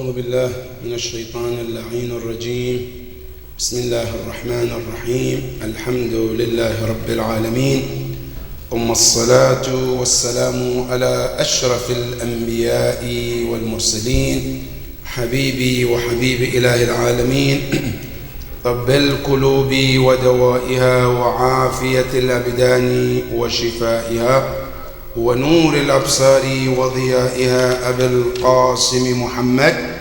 أعوذ بالله من الشيطان اللعين الرجيم. بسم الله الرحمن الرحيم. الحمد لله رب العالمين، ثم الصلاة والسلام على أشرف الأنبياء والمرسلين، حبيبي وحبيب إله العالمين، طب القلوب ودوائها وعافية الأبدان وشفائها ونور الأبصار وضيائها أبي القاسم محمد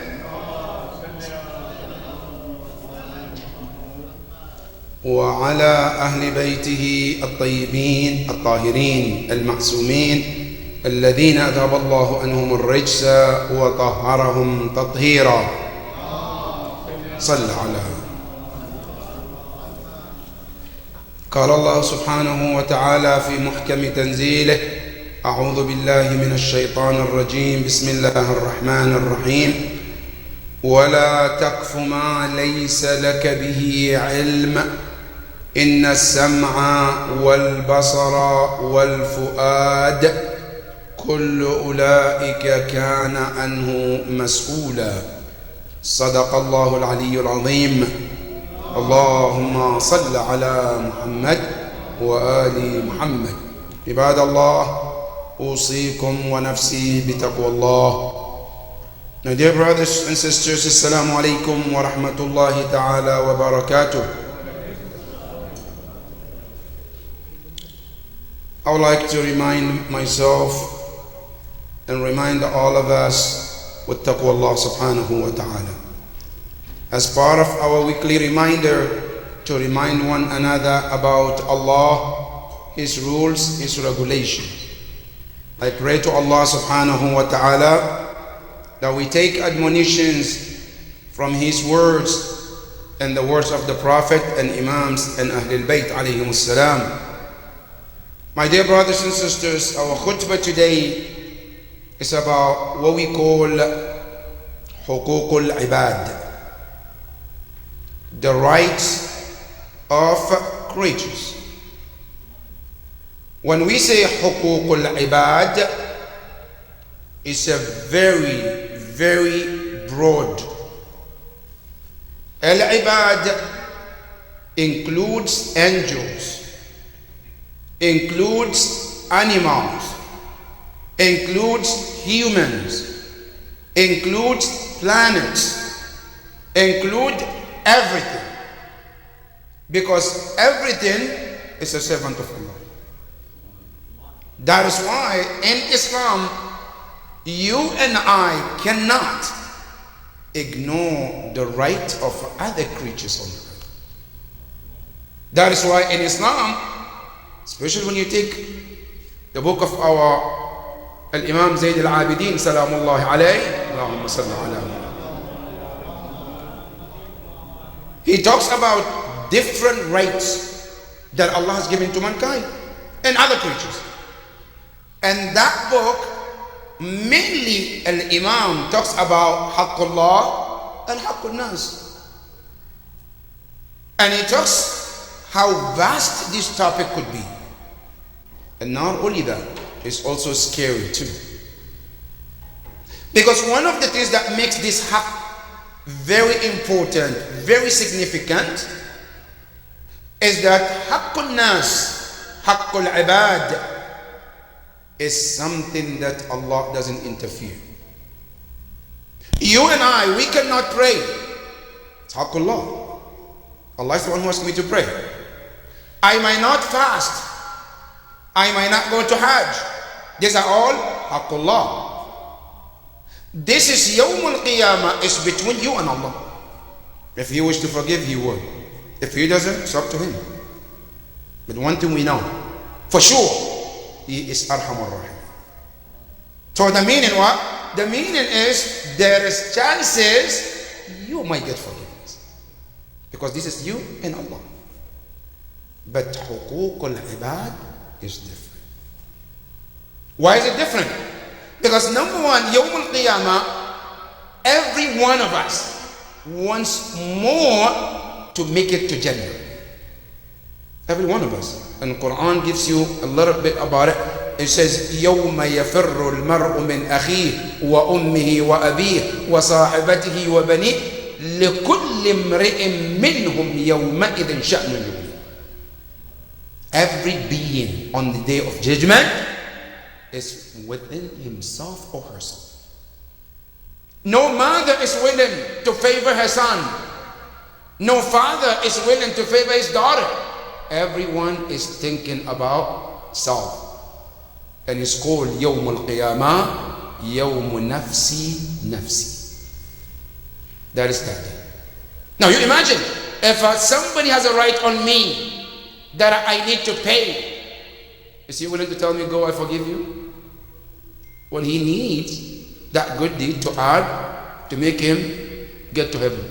وعلى أهل بيته الطيبين الطاهرين المعصومين الذين أذهب الله عنهم الرجس وطهرهم تطهيرا. صل على. قال الله سبحانه وتعالى في محكم تنزيله: أعوذ بالله من الشيطان الرجيم. بسم الله الرحمن الرحيم. ولا تقف ما ليس لك به علم إن السمع والبصر والفؤاد كل أولئك كان عنه مسؤولا. صدق الله العلي العظيم. اللهم صل على محمد وآل محمد. عباد الله، أوصيكم ونفسي بتقوى الله. Now, dear brothers and sisters, Assalamu alaikum wa rahmatullahi ta'ala wa barakatuh. I would like to remind myself and remind all of us with taqwa Allah subhanahu wa ta'ala, as part of our weekly reminder to remind one another about Allah, His rules, His regulations. I pray to Allah subhanahu wa ta'ala that we take admonitions from His words and the words of the Prophet and Imams and Ahlul Bayt alayhim salam. My dear brothers and sisters, our khutbah today is about what we call Huququl Ibad, the rights of creatures. When we say Huququl Ibad, it's a very broad. Al-Ibad includes angels, includes animals, includes humans, includes planets, include everything, because everything is a servant of Allah. That is why in Islam you and I cannot ignore the right of other creatures on earth. That is why in Islam, especially when you take the book of our Al-Imam Zayd al-Abidin Salamullahi alayhi, Allahumma salli ala Muhammad, he talks about different rights that Allah has given to mankind and other creatures. And that book, mainly Al-Imam talks about Haqqullah and Haqqul Nas. And he talks how vast this topic could be. And not only that, it's also scary too. Because one of the things that makes this haqq very important, very significant, is that Haqqul Nas, Haqqul Ibad, is something that Allah doesn't interfere. You and I, we cannot pray. It's Haqqullah. Allah is the one who asked me to pray. I might not fast. I might not go to Hajj. These are all Haqqullah. This is Yawmul Qiyamah, is between you and Allah. If He wishes to forgive, He will. If He doesn't, it's up to Him. But one thing we know, for sure, He is Arhamur Rahim. So the meaning what? The meaning is there is chances you might get forgiveness, because this is you and Allah. But Huququl Ibad is different. Why is it different? Because number one, Yawmul Qiyamah, every one of us wants more to make it to Jannah. Every one of us. And the Quran gives you a little bit about it. it says, يَوْمَ يَفِرُّ الْمَرْءُ مِنْ أَخِيهِ وَأُمِّهِ وَأَبِيهِ وَصَاحِبَتِهِ وَبَنِيهِ لِكُلِّ امْرِئٍ مِّنْهُمْ يَوْمَئِذٍ شَأْنٌ يُغْنِيهِ. Every being on the day of judgment is within himself or herself. No mother is willing to favor her son. No father is willing to favor his daughter. Everyone is thinking about self. And it's called يوم القيامة يوم نفسي نفسي. That is that day. Now you imagine, if somebody has a right on me that I need to pay, is he willing to tell me, go, I forgive you? When he needs that good deed to add to make him get to heaven.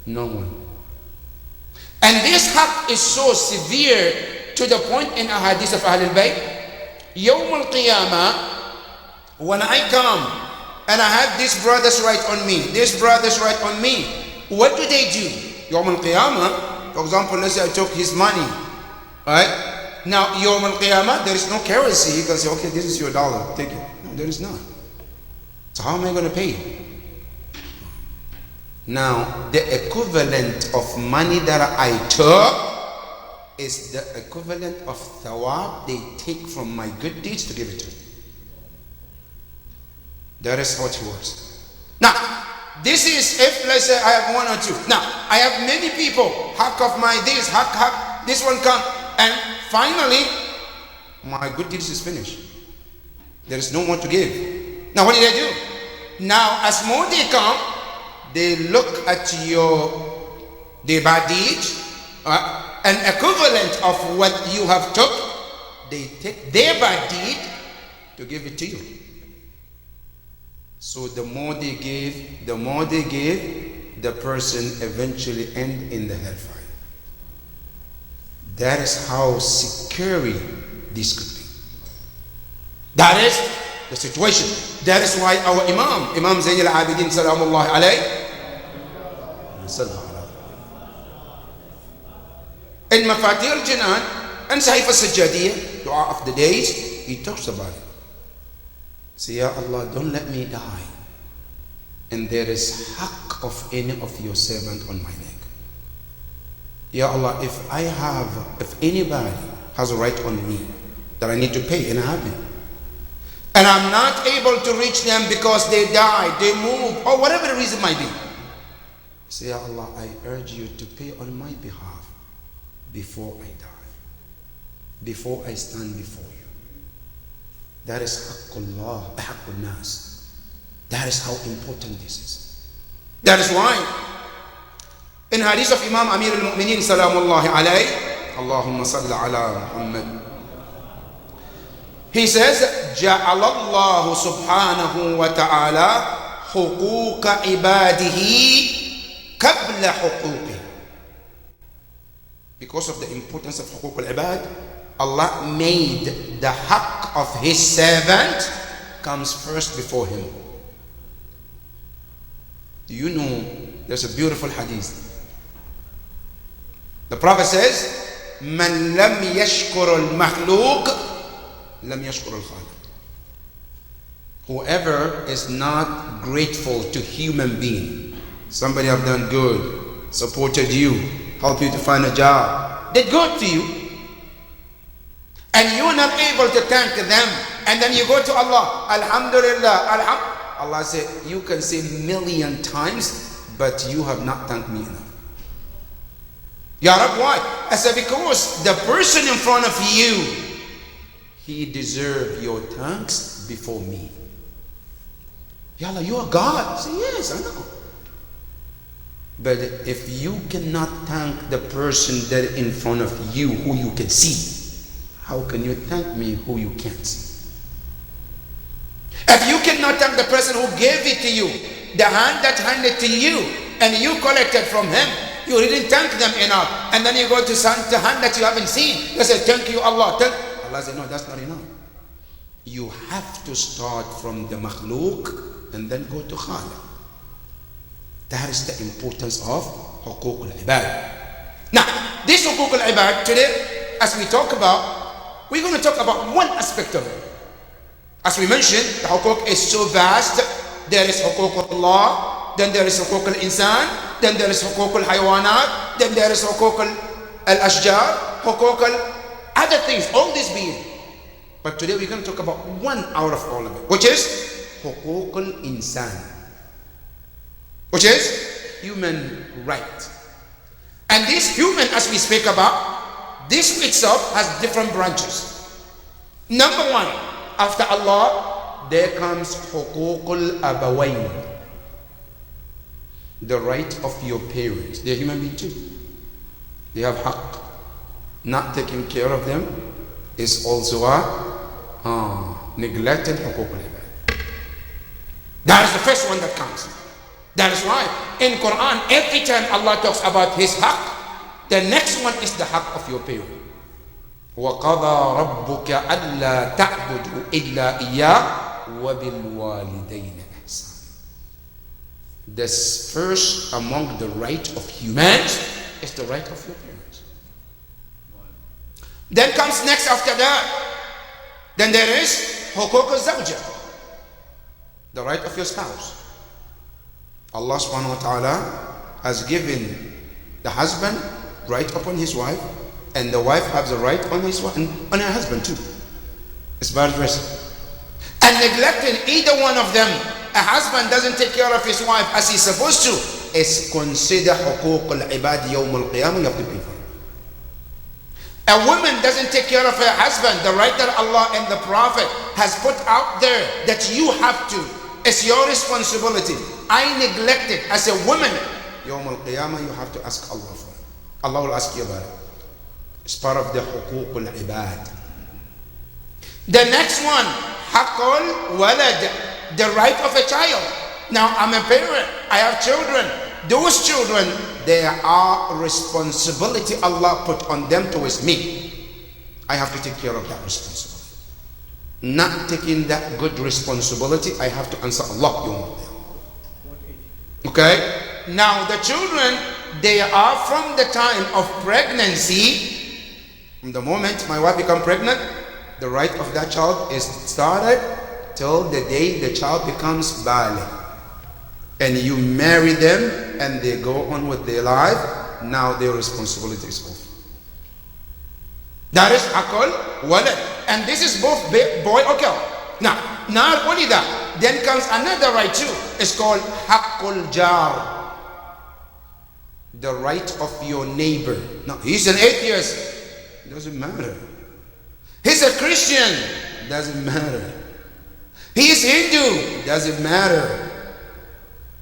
No one. And this haqq is so severe to the point in a hadith of Ahlul Bayt, Yawm al-Qiyamah, when I come and I have this brother's right on me, this brother's right on me, what do they do? Yawm al-Qiyamah, for example, let's say I took his money, right? Now, Yawm al-Qiyamah, there is no currency. He can say, okay, this is your dollar, take it. No, there is not. So how am I going to pay you? Now, the equivalent of money that I took is the equivalent of thawab they take from my good deeds to give it to me. That is how it works. Now, this is if, let's say, I have one or two. Now, I have many people, hack of my this, hack, this one come, and finally, my good deeds is finished. There is no more to give. Now, what did I do? Now, as more they come, they look at the bad deeds, an equivalent of what you have took, they take their bad deed to give it to you. So the more they give, the person eventually end in the hellfire. That is how secure this could be. That is the situation. That is why our Imam Zayn al-Abidin salamullah alayhi, in Mafatih al-Jinan and Sahif al-Sajjadiyah, dua of the days, he talks about it. Say, Ya Allah, don't let me die and there is haqq of any of your servant on my neck. Ya Allah, if anybody has a right on me that I need to pay, and I have it, and I'm not able to reach them because they died, they moved, or whatever the reason might be, say, Ya Allah, I urge you to pay on my behalf before I die, before I stand before you. That is haqqullah, haqqul nas. That is how important this is. That is why in hadith of Imam Amir al-Mu'mineen salamullahi alayhi, Allahumma salli ala Muhammad, he says, Ja'alallahu subhanahu wa ta'ala huquqa ibadihi qabla huquqih. Because of the importance of huquq al-ibad, Allah made the haqq of his servant comes first before him. Do you know there's a beautiful hadith? The Prophet says, Man lam yashkur al-makhluq lam yashkur al-khaliq. Whoever is not grateful to human being, somebody have done good, supported you, helped you to find a job, did good to you, and you're not able to thank them, and then you go to Allah, Alhamdulillah, Allah said, you can say a million times, but you have not thanked me enough. Ya Rab, why? I said, because the person in front of you, he deserves your thanks before me. Ya Allah, you are God. I say, yes, I know. But if you cannot thank the person that in front of you, who you can see, how can you thank me who you can't see? If you cannot thank the person who gave it to you, the hand that handed to you, and you collected from him, you didn't thank them enough, and then you go to the hand that you haven't seen, you say, thank you Allah. Allah said, no, that's not enough. You have to start from the makhluk and then go to Khaliq. That is the importance of huquq al-ibad. Now, this huquq al-ibad today, as we talk about, we're going to talk about one aspect of it. As we mentioned, the hukuk is so vast. There is hukuk Allah, then there is hukuk al-insan, then there is hukuk al-haywanat, then there is hukuk al-ashjar, hukuk other things, all these being. But today we're going to talk about one out of all of it, which is hukuk al-insan, which is human right. And this human, as we speak about, this itself has different branches. Number one, after Allah, there comes hukukul abawain, the right of your parents. They're human beings too. They have haqq. Not taking care of them is also a neglected hukukul ibad. That is the first one that comes. That is why in Quran, every time Allah talks about His haqq, the next one is the haqq of your parents. وَقَضَى رَبُّكَ أَلَّا تَعْبُدُوا إِلَّا إِيَّاهُ وَبِالْوَالِدَيْنِ إِحْسَانًا. The first among the right of humans is the right of your parents. Then comes next after that. Then there is hukuk al-zawja, the right of your spouse. Allah subhanahu wa ta'ala has given the husband right upon his wife, and the wife has a right on her husband too. It's vice versa. And neglecting either one of them, a husband doesn't take care of his wife as he's supposed to, is considered hukuk al-ibad yawm al-qiyamah. You have to pay for it. A woman doesn't take care of her husband, the right that Allah and the Prophet has put out there that you have to. It's your responsibility. I neglect it as a woman. Yawm al-qiyamah, you have to ask Allah for it. Allah will ask you about it. It's part of the hukuk al-ibad. The next one, haqqul walad, the right of a child. Now I'm a parent, I have children. Those children, they are responsibility Allah put on them towards me. I have to take care of that responsibility. Not taking that good responsibility, I have to answer Allah. Okay? Now the children, they are from the time of pregnancy. From the moment my wife becomes pregnant, the right of that child is started till the day the child becomes baligh. And you marry them and they go on with their life. Now their responsibility is off. That is haqqul walad. And this is both boy or girl. Now, not only that, then comes another right too. It's called haqqul jar, the right of your neighbor. Now, he's an atheist. Doesn't matter. He's a Christian. Doesn't matter. He is Hindu. Doesn't matter.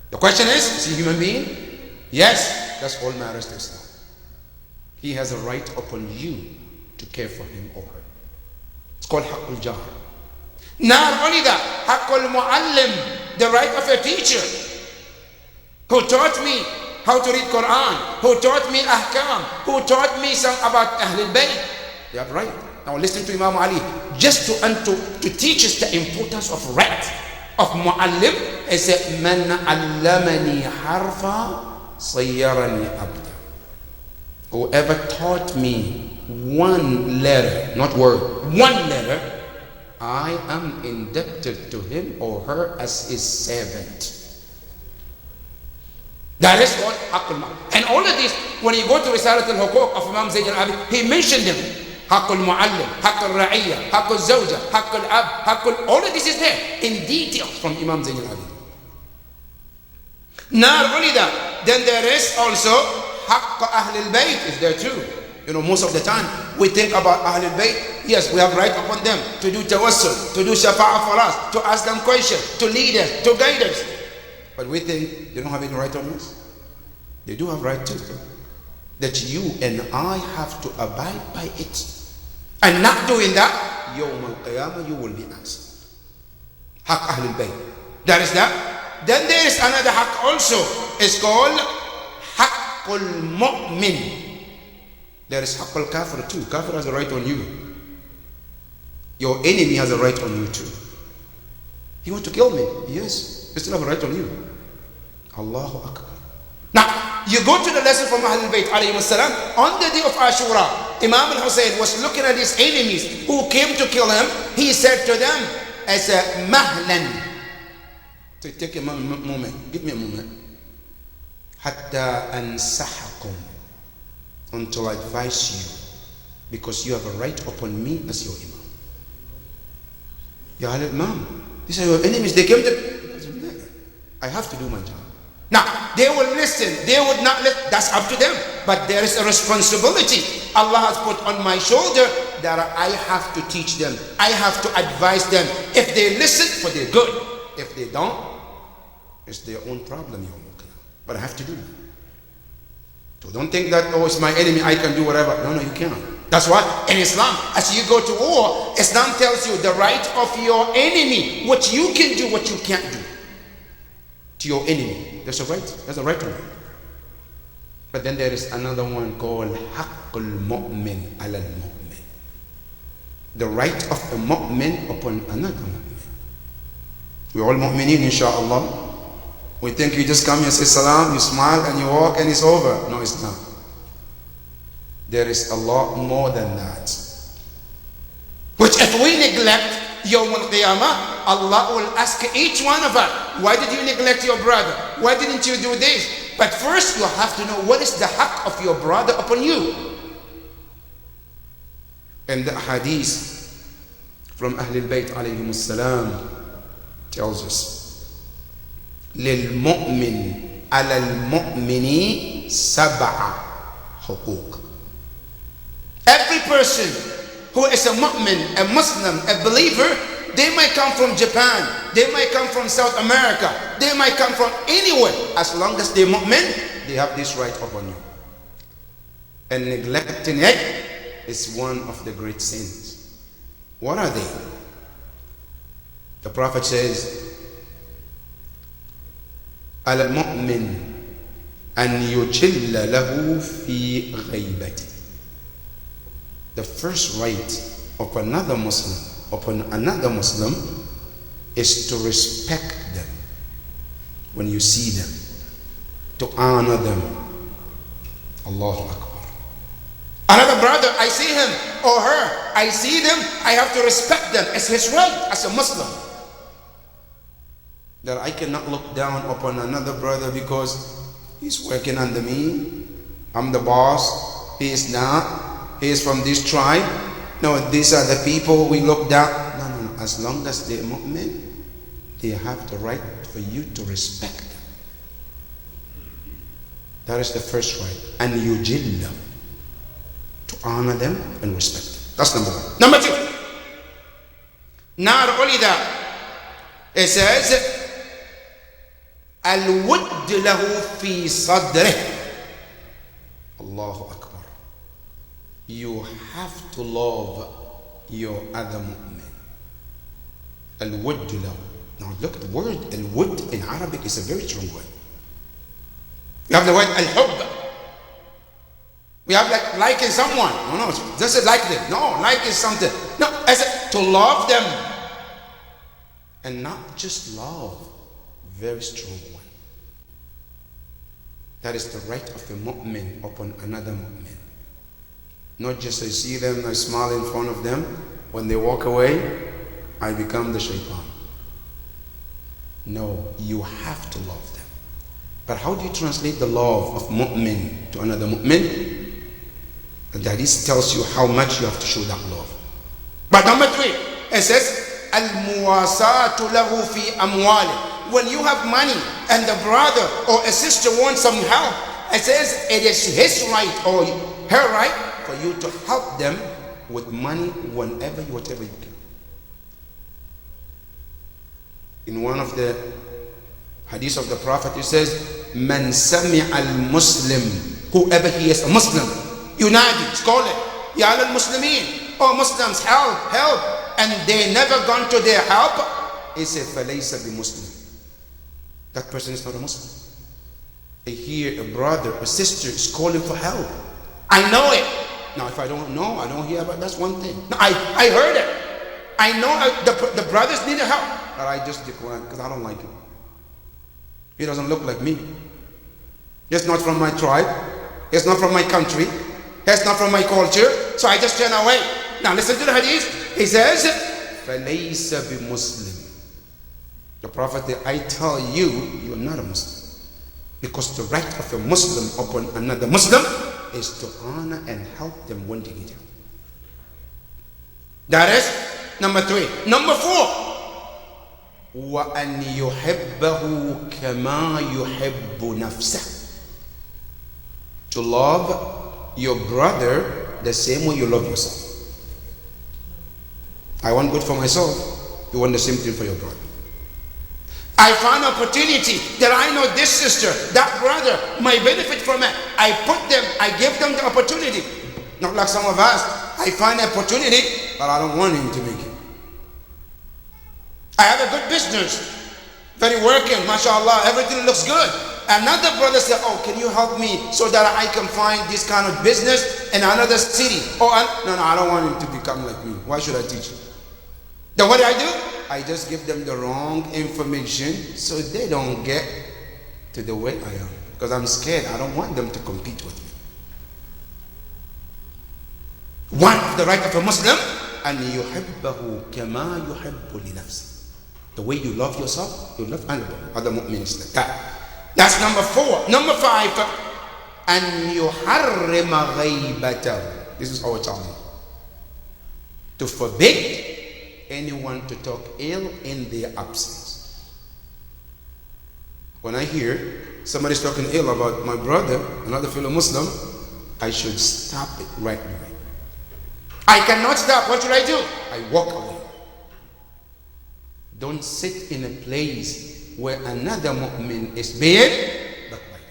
The question is he a human being? Yes. That's all matters to Islam. He has a right upon you to care for him or her. It's called haqqul jar. Not only that, haqqul muallim, the right of a teacher who taught me how to read Quran, who taught me ahkam, who taught me some about Ahlul Bayt. They are right. Now listen to Imam Ali. Just to teach us the importance of right of muallim, he said, Man allamani harfa sayyarani abda. Whoever taught me one letter, not word, one letter, I am indebted to him or her as his servant. That is what haqqul mu'allim. And all of this, when you go to Risalat al-Hukuk of Imam Zayd al-Abid, he mentioned them. Haqqul mu'allim, haqqul ra'iyya, haqqul zawja, haqqul ab, haqqul, all of this is there in detail from Imam Zayd al-Abid. Not only that, then there is also haqq Ahlul Bayt is there too. You know, most of the time we think about Ahlul Bayt. Yes, we have right upon them to do tawassul, to do shafa'ah for us, to ask them questions, to lead us, to guide us. But we think they don't have any right on us. They do have right too. That you and I have to abide by it. And not doing that, Yawm al-Qiyamah, you will be asked. Haqq Ahlul Bayt. That is that. Then there is another haqq also. It's called Haqqul Mu'min. There is Haqqul Kafir too. Kafir has a right on you. Your enemy has a right on you too. He wants to kill me. Yes. He still have a right on you. Allahu Akbar. Now, you go to the lesson from Ahlul Bayt alayhi salam. On the day of Ashura, Imam al-Hussein was looking at his enemies who came to kill him. He said to them, as a mahlan. So take a moment, give me a moment. Hatta ansahakum, until I advise you, because you have a right upon me as your Imam. Ya Imam, these are your enemies, they came to, I have to do my job. Now, they will listen, they would not listen, that's up to them. But there is a responsibility Allah has put on my shoulder that I have to teach them. I have to advise them. If they listen, for their good. If they don't, it's their own problem. But I have to do it. So don't think that, oh, it's my enemy, I can do whatever. No, you cannot. That's why in Islam, as you go to war, Islam tells you the right of your enemy, what you can do, what you can't do. To your enemy, there's a right. There's a right to it. But then there is another one called Haqqul Mu'min ala al-Mu'min. The right of a Mu'min upon another Mu'min. We're all Mu'mineen, inshaAllah. We think you just come and say salam, you smile and you walk and it's over. No, it's not. There is a lot more than that. Which if we neglect, Yawm al-Qiyamah, Allah will ask each one of us, why did you neglect your brother? Why didn't you do this? But first you have to know what is the haqq of your brother upon you. And the hadith from Ahlul Bayt alayhim as-salam tells us, لِلْمُؤْمِنِ عَلَى الْمُؤْمِنِ سَبْعَ حُقُوق. Every person who is a mu'min, a Muslim, a believer, they might come from Japan, they might come from South America, they might come from anywhere. As long as they're mu'min, they have this right upon you. And neglecting it is one of the great sins. What are they? The Prophet says, على المؤمن أن يجل له في غيبته. The first right of another Muslim upon another Muslim is to respect them when you see them, to honor them. Allahu Akbar. Another brother, I see him or her, I see them, I have to respect them. It's his right as a Muslim. That I cannot look down upon another brother because he's working under me, I'm the boss, he is not. He is from this tribe. No, these are the people we look down. No. As long as they're mu'min, they have the right for you to respect them. That is the first right. And yujillah, to honor them and respect them. That's number one. Number two. Not only that, it says, al-wudd lahu fi sadrih. Allahu Akbar. You have to love your other mu'min. Al-wudd lahu. Now look, the word al-wudd in Arabic is a very strong word. We have the word al-hubb. We have like liking someone. No, just like them. No, like is something. No, as to love them. And not just love, very strong one. That is the right of a mu'min upon another mu'min. Not just I see them, I smile in front of them. When they walk away, I become the shaitan. No, you have to love them. But how do you translate the love of mu'min to another mu'min? The hadith tells you how much you have to show that love. But number three, it says, al-muwasatu lahu fi amwali. When you have money and the brother or a sister wants some help, it says it is his right or her right for you to help them with money whatever you can. In one of the hadiths of the Prophet, it says, Man sami al-Muslim, whoever he is a Muslim, yunadi, it's called it, Ya al-Muslimin, oh Muslims, help, and they never gone to their help, he said, فَلَيْسَ بِمُسْلِم. That person is not a Muslim. I hear a brother, a sister is calling for help. I know it. Now, if I don't know, I don't hear about, that's one thing. No, I heard it. I know the brothers need help, but I just decline because I don't like him. He doesn't look like me. It's not from my tribe. It's not from my country. It's not from my culture. So I just turn away. Now listen to the hadith. He says, فَلَيْسَ بِمُسْلِمٍ. The Prophet said, I tell you, you are not a Muslim. Because the right of a Muslim upon another Muslim is to honor and help them when they need help. That is number 3. Number 4. وَأَنْ يُحِبَّهُ كَمَا يُحِبُّ نَفْسَهُ. To love your brother the same way you love yourself. I want good for myself. You want the same thing for your brother. I find opportunity that I know this sister, that brother might benefit from it. I give them the opportunity. Not like some of us. I find opportunity, but I don't want him to make it. I have a good business. Very working, mashallah, everything looks good. Another brother said, oh, can you help me so that I can find this kind of business in another city? Oh, no, I don't want him to become like me. Why should I teach him? Then what do? I just give them the wrong information so they don't get to the way I am. Because I'm scared. I don't want them to compete with me. One of the right of a Muslim, أن يحبه كما يحب لنفسه. The way you love yourself, you love other mu'mins like that. That's number 4. Number 5, أن يحرم غيبته. This is our challenge. To forbid anyone to talk ill in their absence. When I hear somebody's talking ill about my brother, another fellow Muslim, I should stop it right away. I cannot stop. What should I do? I walk away. Don't sit in a place where another mu'min is being backbited.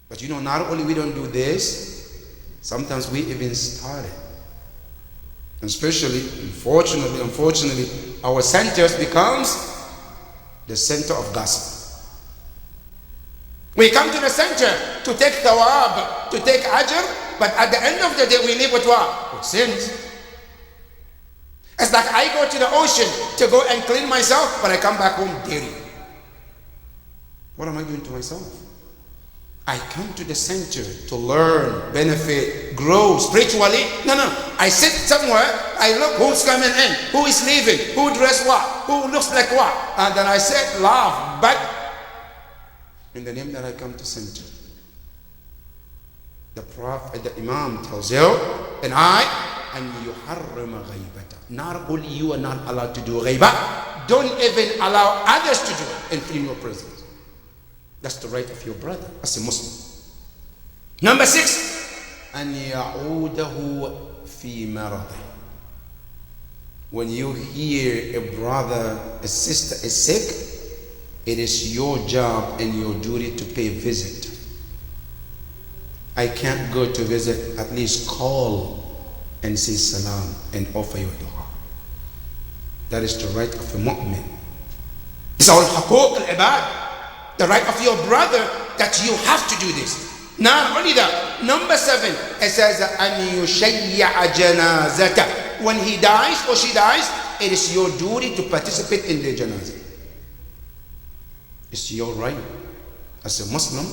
But you know, not only we don't do this, sometimes we even start it. Especially, unfortunately, our centers becomes the center of gossip. We come to the center to take thawab, to take ajr, but at the end of the day, we live with what? With sins. It's like I go to the ocean to go and clean myself, but I come back home dirty. What am I doing to myself? I come to the center to learn, benefit, grow spiritually. No. I sit somewhere, I look who's coming in, who is leaving, who dressed what, who looks like what. And then I sit, laugh, but in the name that I come to center, the Prophet, the Imam tells you, and and yuharrima ghaibata. Not only you are not allowed to do ghaiba, don't even allow others to do it in your presence. That's the right of your brother as a Muslim. Number 6, أن يعوده في مرضه. When you hear a brother, a sister is sick, it is your job and your duty to pay a visit. I can't go to visit, at least call and say salam and offer your dua. That is the right of a mu'min. It's all حقوق العباد. The right of your brother that you have to do this. Not only that, number 7, it says أن يشيع جنازته. When he dies or she dies, it is your duty to participate in the janazah. It's your right as a Muslim.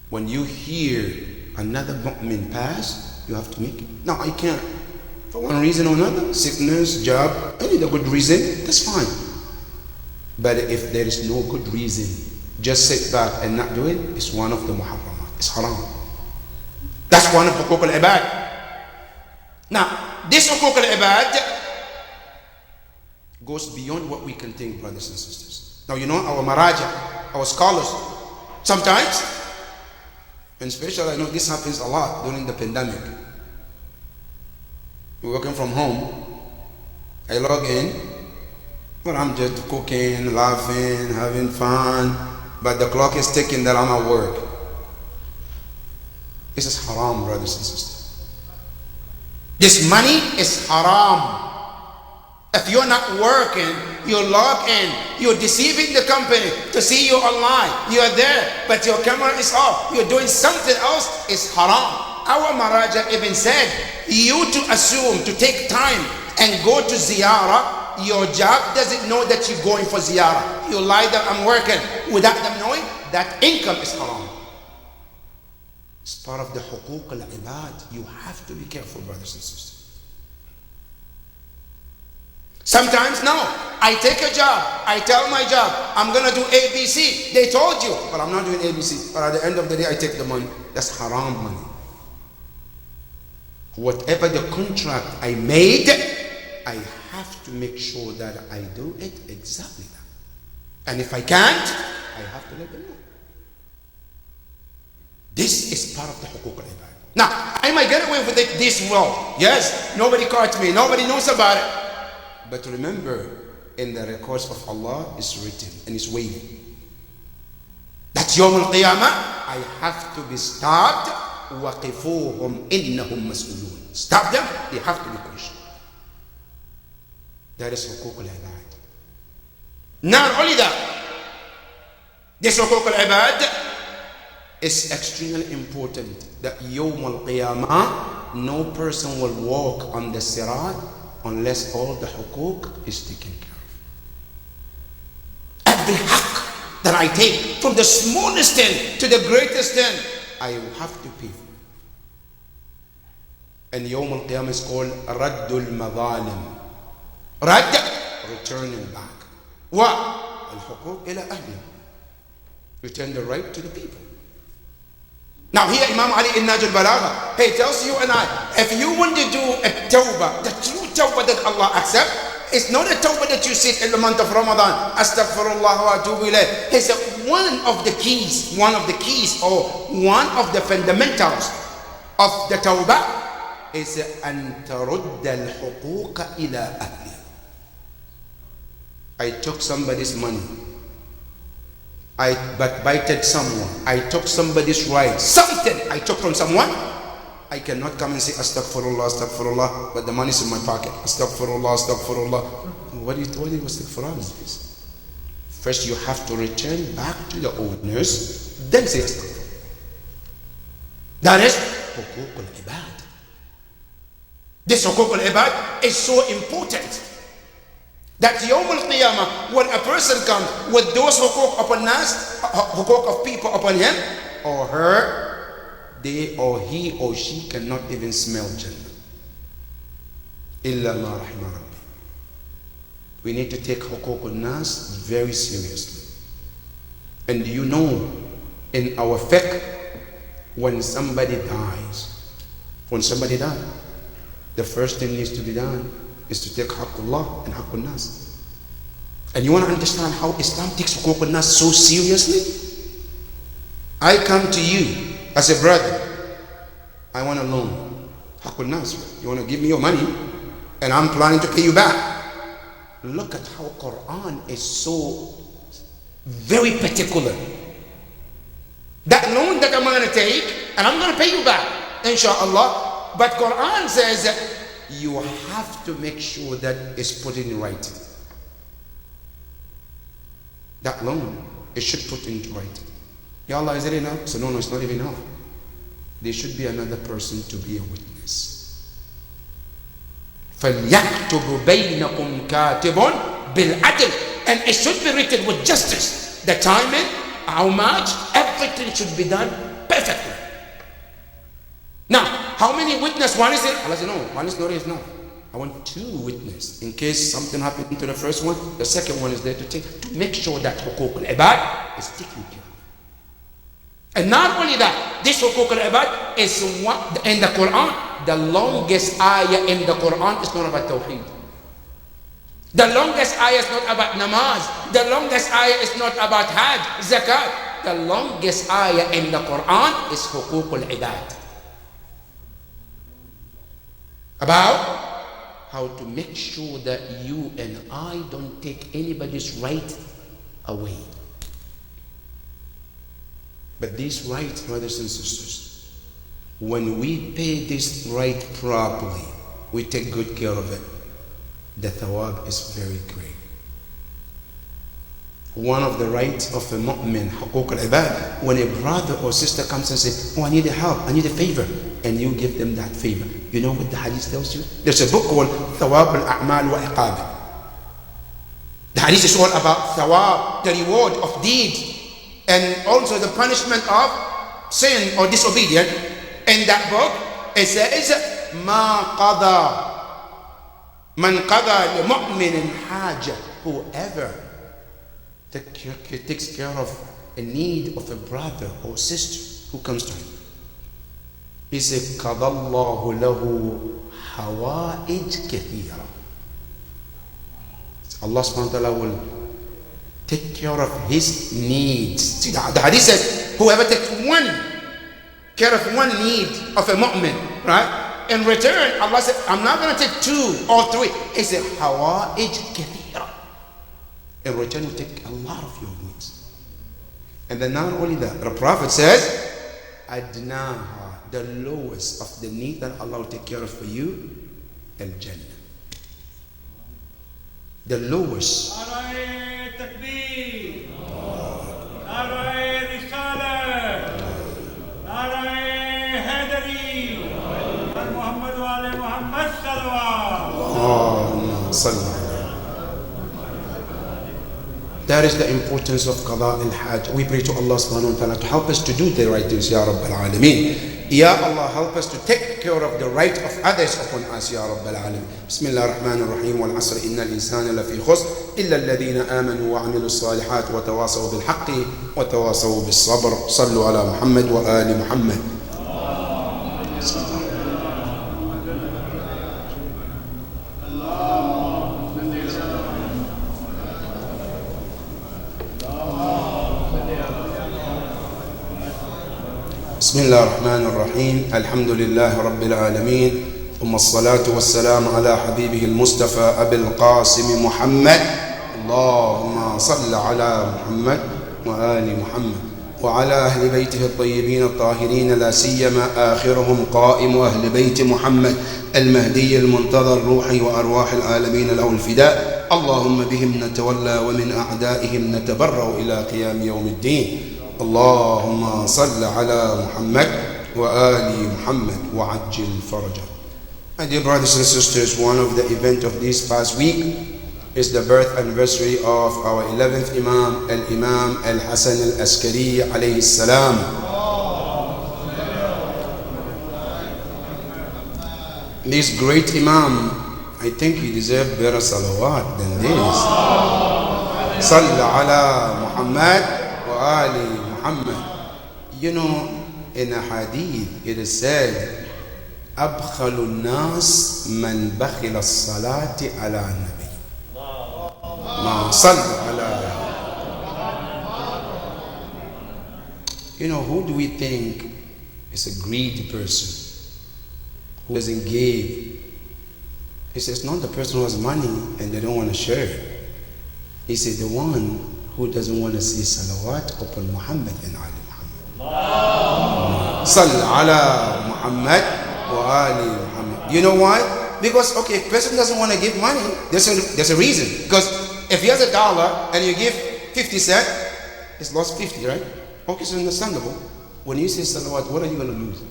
When you hear another mu'min pass, you have to make it. Now I can't, for one reason or another, sickness, job, any other good reason, that's fine. But if there is no good reason, just sit back and not do it, it's one of the muharramat. It's haram. That's one of huquq al-ibad. Now, this huquq al-ibad goes beyond what we can think, brothers and sisters. Now, you know, our maraja, our scholars, sometimes, and especially I know this happens a lot during the pandemic. We're working from home. I log in. Well, I'm just cooking, laughing, having fun, but the clock is ticking that I'm at work. This is haram, brothers and sisters. This money is haram. If you're not working, you log in, you're deceiving the company to see you online. You're there, but your camera is off. You're doing something else, it's haram. Our Maraja even said, you to assume, to take time and go to ziyarah, your job doesn't know that you're going for ziyarah. You lie that I'm working without them knowing, that income is haram. It's part of the huquq al-ibad. You have to be careful, brothers and sisters. Sometimes, no, I take a job, I tell my job, I'm going to do ABC. They told you, but I'm not doing ABC. But at the end of the day, I take the money. That's haram money. Whatever the contract I made, I have to make sure that I do it exactly that. And if I can't, I have to let them know. This is part of the huquq al-ibad. Now, I might get away with it this well. Yes, nobody caught me, nobody knows about it. But remember, in the records of Allah is written and is waiting. That Yawm al-Qiyamah, I have to be stopped. وَقِفُوهُمْ إِنَّهُمْ مَسْئُولُونَ. Stop them, they have to be questioned. That is huquq al-ibad. Not only that, this huquq al-ibad is extremely important. That Yawm al-Qiyamah, no person will walk on the sirat unless all the huquq is taken care of. Every haqq that I take, from the smallest thing to the greatest thing, I will have to pay for. And Yawm al-Qiyamah is called Raddul Madhalim. Radd, returning back. What? Al-huquq ila ahli. Return the right to the people. Now here Imam Ali in Nahj al-Balagha, he tells you and I, if you want to do a tawbah, the true tawbah that Allah accepts, it's not a tawbah that you sit in the month of Ramadan, astaghfirullah wa atubu ilayh. He said one of the keys or one of the fundamentals of the tawbah is an tarudda al-huquq ila ahli. I took somebody's money, I backbited someone, I took somebody's right, something I took from someone, I cannot come and say astaghfirullah, astaghfirullah, but the money's in my pocket. Astaghfirullah, astaghfirullah. What do you astaghfirullah? First you have to return back to the owners, then say astaghfirullah. That is huquq al-ibad. This huquq al-ibad is so important. That Yawm al-Qiyamah, when a person comes with those huquq upon nas, huquq of people upon him or her, they or he or she cannot even smell Jannah. Illa ma rahima rabbi. We need to take huquq al-nas very seriously. And you know, in our fiqh, when somebody dies, the first thing needs to be done is to take Haqqullah and Haqqul Nas. And you want to understand how Islam takes Huquq Nas so seriously? I come to you as a brother, I want a loan, Haqqul Nas, you want to give me your money and I'm planning to pay you back. Look at how Quran is so very particular. That loan that I'm going to take and I'm going to pay you back, inshallah. But Quran says you have to make sure that it's put in writing. That loan, it should put in writing. Ya Allah, is it enough? So no, it's not even enough. There should be another person to be a witness. فَلْيَكْتُبُ بَيْنَكُمْ كَاتِبٌ بِالْعَدْلِ. And it should be written with justice. The timing, how much, everything should be done perfectly. Now, how many witnesses? One is it? Allah said, no, one is not enough. I want two witnesses. In case something happened to the first one, the second one is there to make sure that huquq al-ibad is taken care of. And not only that, this huquq al-ibad is one, in the Quran, the longest ayah in the Quran is not about tawheed. The longest ayah is not about namaz. The longest ayah is not about hajj, zakat. The longest ayah in the Quran is huquq al-ibad. About how to make sure that you and I don't take anybody's right away. But these rights, brothers and sisters, when we pay this right properly, we take good care of it, the thawab is very great. One of the rights of a mu'min, huquq al-ibad, when a brother or sister comes and says, oh, I need a help, I need a favor, and you give them that favor. You know what the hadith tells you? There's a book called Thawab al-A'mal wa Iqab. The hadith is all about thawab, the reward of deed, and also the punishment of sin or disobedience. In that book, it says, ما قضى من قضى لمؤمن حاجة, whoever takes care of a need of a brother or sister who comes to him. He said, قضى الله له حوائج كثيرة. Allah subhanahu wa ta'ala will take care of his needs. See, the hadith says, whoever takes care of one need of a mu'min, right? In return, Allah said, I'm not going to take 2 or 3. He said, حوائج كثيرة. In return, you take a lot of your needs. And then not only that, the Prophet says, أدناها, the lowest of the need that Allah will take care of for you, al-Jannah. The lowest. That is the importance of Qada al-Hajj. We pray to Allah subhanahu wa ta'ala to help us to do the right things, Ya Rabbal Alameen. Ya Allah, help us to take care of the right of others upon us, Ya Rabbal Alameen. Bismillah ar-Rahman ar-Rahim. Wal asr inna al-insana lafi khusr illa alladhina amanu wa amilu salihat wa tawasaw bil haqqi wa tawasaw bis sabr. Sallu ala Muhammad wa ali Muhammad. بسم الله الرحمن الرحيم. الحمد لله رب العالمين، ثم الصلاة والسلام على حبيبه المصطفى أبي القاسم محمد. اللهم صل على محمد وآل محمد وعلى أهل بيته الطيبين الطاهرين، لا سيما آخرهم قائم أهل بيت محمد المهدي المنتظر، روحي وأرواح العالمين له الفداء. اللهم بهم نتولى ومن أعدائهم نتبرأ إلى قيام يوم الدين. اللهم صل على محمد وآل محمد وعجل فرجه. My dear brothers and sisters, one of the events of this past week is the birth anniversary of our 11th Imam, Al-Imam Al-Hasan Al-Askari alayhi salam. This great Imam, I think he deserved better salawat than this. Salli ala Muhammad wa ali Muhammad. You know, in a hadith it is said, أبخل الناس من بخل الصلاة على النبي ما صلى على. You know, who do we think is a greedy person who doesn't give? He says, not the person who has money and they don't want to share. He said, the one who doesn't want to see salawat upon Muhammad and Ali Muhammad. Salli ala Muhammad wa ali Muhammad. You know why? Because, okay, if a person doesn't want to give money, there's a reason. Because if he has $1 and you give 50 cents, it's lost 50, right? Okay, so understandable. When you say salawat, what are you going to lose?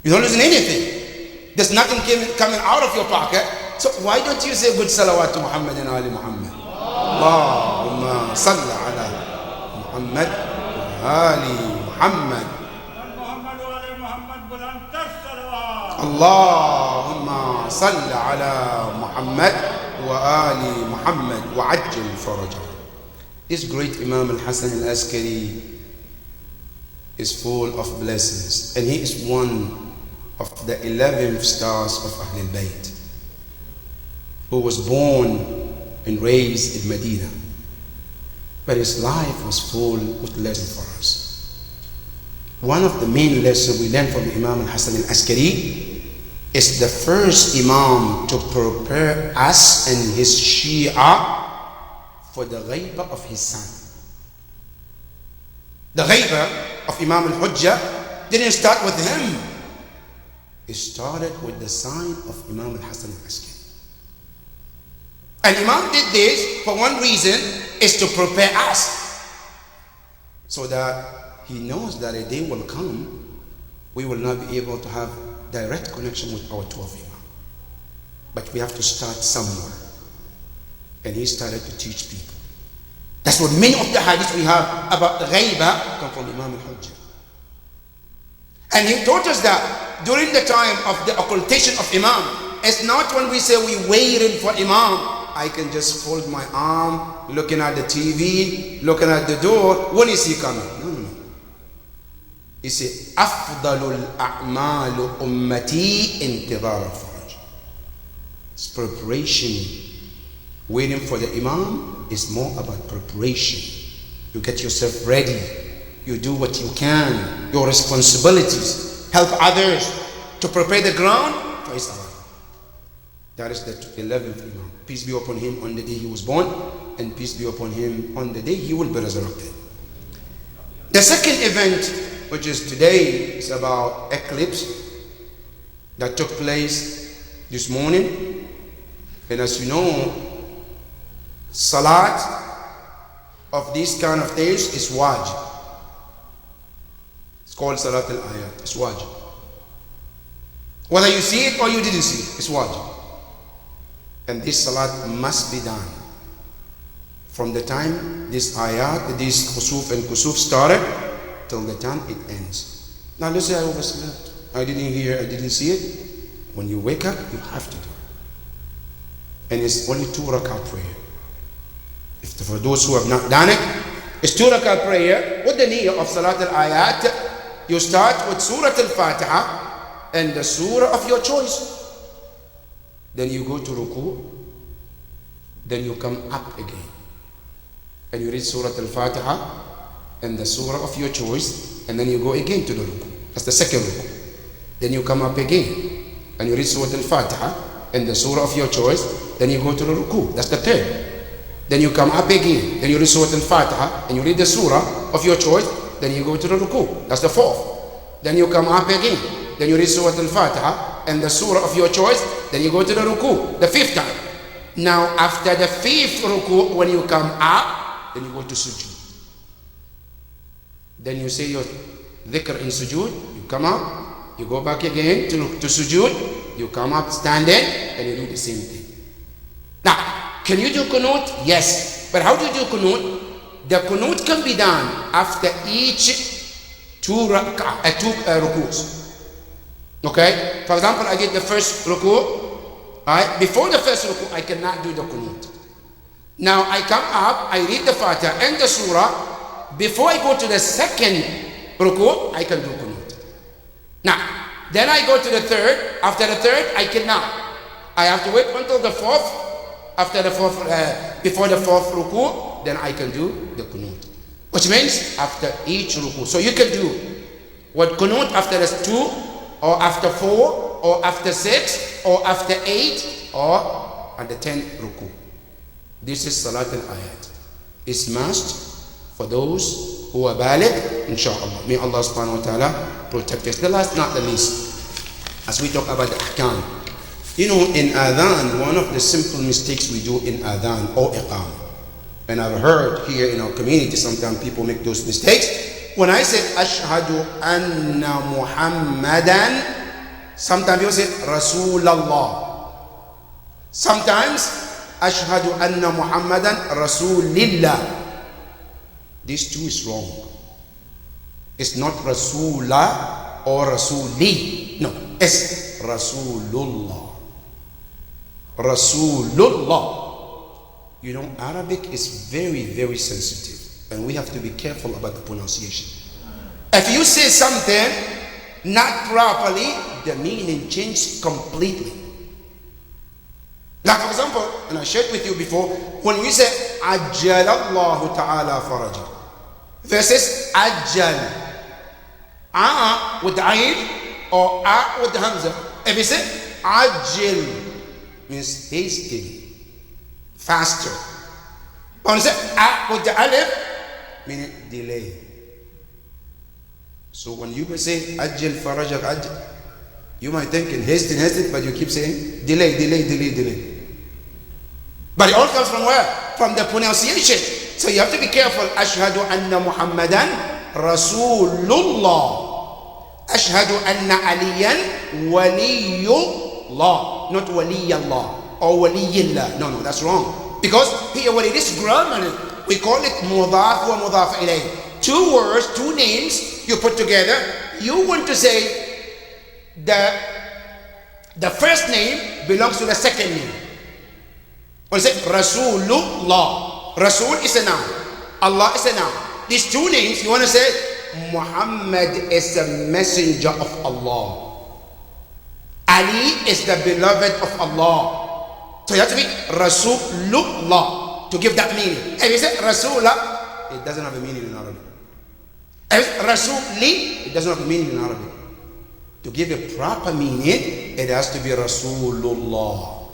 You're not losing anything. There's nothing coming out of your pocket. So why don't you say good salawat to Muhammad and Ali Muhammad? Allahumma salli ala Muhammad wa ali Muhammad. Allahumma salli ala Muhammad wa ali Muhammad wa ajil farajah. This great Imam Al-Hasan Al-Askari is full of blessings, and he is one of the 11 stars of Ahlul Bayt, who was born and raised in Medina, but his life was full with lessons for us. One of the main lessons we learn from Imam Al-Hasan Al-Askari is the first Imam to prepare us and his Shia for the ghaibah of his son. The ghaibah of Imam Al-Hujjah didn't start with him. It started with the sign of Imam Al-Hasan Al-Askari. And Imam did this for one reason, is to prepare us, so that he knows that a day will come we will not be able to have direct connection with our 12th Imam. But we have to start somewhere. And he started to teach people. That's what many of the hadith we have about the ghaiba come from Imam al-Hujjah. And he taught us that during the time of the occultation of Imam, it's not when we say we waiting for Imam, I can just fold my arm, looking at the TV, looking at the door. When is he coming? No, no, no. He said, أفضل الأعمال أمتي انتظار الفرج. It's preparation. Waiting for the Imam is more about preparation. You get yourself ready. You do what you can. Your responsibilities. Help others to prepare the ground for his arrival. That is the 11th Imam. Peace be upon him on the day he was born, and peace be upon him on the day he will be resurrected. The second event, which is today, is about eclipse that took place this morning. And as you know, salat of these kind of days is wajib. It's called salat al-ayat. It's wajib. Whether you see it or you didn't see it, it's wajib. And this salat must be done from the time this ayat, this khusuf and kusuf started till the time it ends. Now let's say I overslept, I didn't hear, I didn't see it. When you wake up, you have to do it. And it's only 2 rakat prayer. For those who have not done it, it's 2 rakat prayer with the niyyah of salat al-ayat. You start with Surah al-Fatiha and the surah of your choice. Then you go to ruku. Then you come up again. And you read Surah al-Fatiha and the surah of your choice. And then you go again to the ruku. That's the second ruku. Then you come up again. And you read Surah al-Fatiha and the surah of your choice. Then you go to the ruku. That's the third. Then you come up again. Then you read Surah al-Fatiha and you read the surah of your choice. Then you go to the ruku. That's the fourth. Then you come up again. Then you read Surah al-Fatiha and the surah of your choice. Then you go to the ruku. The 5th time. Now after the 5th ruku, when you come up, then you go to sujood. Then you say your dhikr in sujood. You come up. You go back again to sujood. You come up standing and you do the same thing. Now, can you do qunut? Yes. But how do you do qunut? The qunut can be done after each 2 rukus. Okay? For example, I did the first ruku. Alright? Before the first ruku, I cannot do the qunut. Now I come up, I read the Fatiha and the surah. Before I go to the second ruku, I can do qunut. Now, then I go to the third. After the third, I cannot. I have to wait until the fourth. After the fourth, before the fourth ruku, then I can do the qunut. Which means after each ruku. So you can do what qunut after the 2, or after 4, or after 6, or after 8, or at the 10th ruku. This is salat al-ayat. It's must for those who are baligh, inshallah. May Allah subhanahu wa ta'ala protect us. The last, not the least, as we talk about the ahkam. You know, in adhan, one of the simple mistakes we do in adhan or iqam, and I've heard here in our community, sometimes people make those mistakes. When I say ashhadu anna Muhammadan, sometimes people say Rasulallah. Sometimes ashhadu anna Muhammadan Rasulillah. This too is wrong. It's not Rasulah or Rasuli. No, it's Rasulullah. Rasulullah. You know, Arabic is very, very sensitive. And we have to be careful about the pronunciation. If you say something not properly, the meaning changes completely. Like for example, and I shared with you before, when we say Ajjalallahu ta'ala faraja versus Ajjal. With the ayn or with the hamza. If you say Ajjal, means hasty, faster. When you say with the alif, meaning delay. So when you say ajil farajak ajil, you might think in hasten, but you keep saying delay. But it all comes from where? From the pronunciation. So you have to be careful. Ashhadu anna Muhammadan Rasulullah. Ashhadu anna Aliyan Waliyullah. Not Waliyallah or Waliyillah. No, that's wrong. Because here what it is grammar, We call it mudaf wa mudaf ilayh. Two words, two names you put together. You want to say the first name belongs to the second name. Or say Rasulullah. Rasul is a noun. Allah is a noun. These two names, you want to say Muhammad is the messenger of Allah. Ali is the beloved of Allah. So you have to be Rasulullah to give that meaning. If you say Rasulah, it doesn't have a meaning in Arabic. If Rasuli, it doesn't have a meaning in Arabic. To give a proper meaning, it has to be Rasulullah.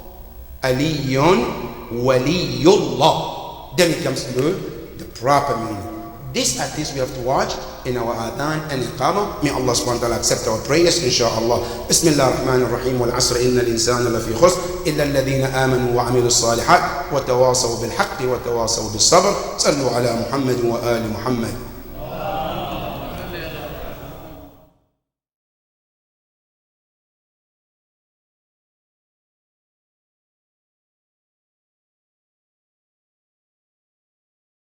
Aliyun Waliyullah. Then it comes to the proper meaning. These are things we have to watch in our adhan and iqamah. May Allah subhanahu wa ta'ala accept our prayers, inshaAllah. Bismillah ar-Rahman ar-Rahim. Wal asr inna al-insana lafi khusr illa alladhina amanu wa amilu salihat wa tawasaw bil haqqi wa tawasaw bis sabr. Sallu ala Muhammad wa ali Muhammad.